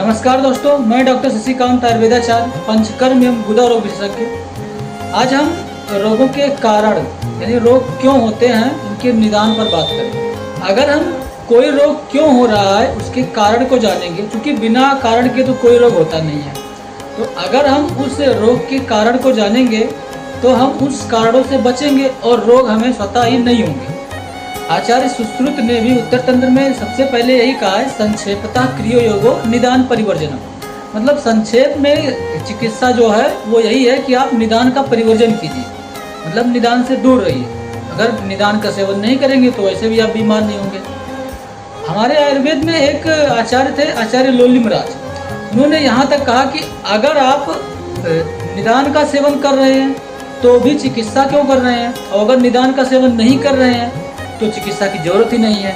नमस्कार दोस्तों, मैं डॉक्टर शशिकांत आयुर्वेदाचार्य, पंचकर्म एवं गुदा रोग विशेषज्ञ। आज हम रोगों के कारण यानी रोग क्यों होते हैं उनके निदान पर बात करें। अगर हम कोई रोग क्यों हो रहा है उसके कारण को जानेंगे, क्योंकि बिना कारण के तो कोई रोग होता नहीं है। तो अगर हम उस रोग के कारण को जानेंगे तो हम उस कारणों से बचेंगे और रोग हमें स्वतः ही नहीं होंगे। आचार्य सुश्रुत ने भी उत्तर तंत्र में सबसे पहले यही कहा है, संक्षेपतः क्रियो योगो निदान परिवर्जनम। मतलब संक्षेप में चिकित्सा जो है वो यही है कि आप निदान का परिवर्जन कीजिए, मतलब निदान से दूर रहिए। अगर निदान का सेवन नहीं करेंगे तो वैसे भी आप बीमार नहीं होंगे। हमारे आयुर्वेद में एक आचार्य थे, आचार्य लोली महाराज। उन्होंने यहाँ तक कहा कि अगर आप निदान का सेवन कर रहे हैं तो भी चिकित्सा क्यों कर रहे हैं, और अगर निदान का सेवन नहीं कर रहे हैं तो चिकित्सा की जरूरत ही नहीं है।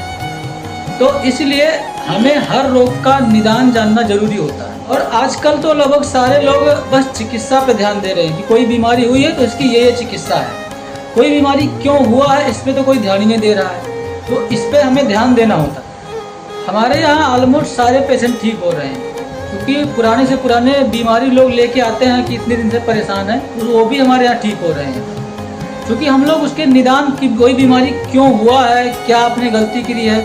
तो इसलिए हमें हर रोग का निदान जानना जरूरी होता है। और आजकल तो लगभग सारे लोग बस चिकित्सा पे ध्यान दे रहे हैं कि कोई बीमारी हुई है तो इसकी ये चिकित्सा है। कोई बीमारी क्यों हुआ है इस पे तो कोई ध्यान ही नहीं दे रहा है, तो इस पे हमें ध्यान देना होता है। हमारे यहाँ ऑलमोस्ट सारे पेशेंट ठीक हो रहे हैं, क्योंकि पुराने से पुराने बीमारी लोग लेके आते हैं कि इतने दिन से परेशान है, तो वो भी हमारे यहाँ ठीक हो रहे हैं। क्योंकि हम लोग उसके निदान की कोई बीमारी क्यों हुआ है, क्या आपने गलती की है,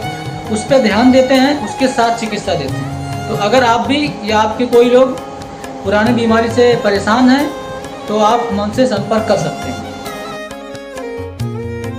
उस पर ध्यान देते हैं, उसके साथ चिकित्सा देते हैं। तो अगर आप भी या आपके कोई लोग पुराने बीमारी से परेशान हैं तो आप हमसे संपर्क कर सकते हैं।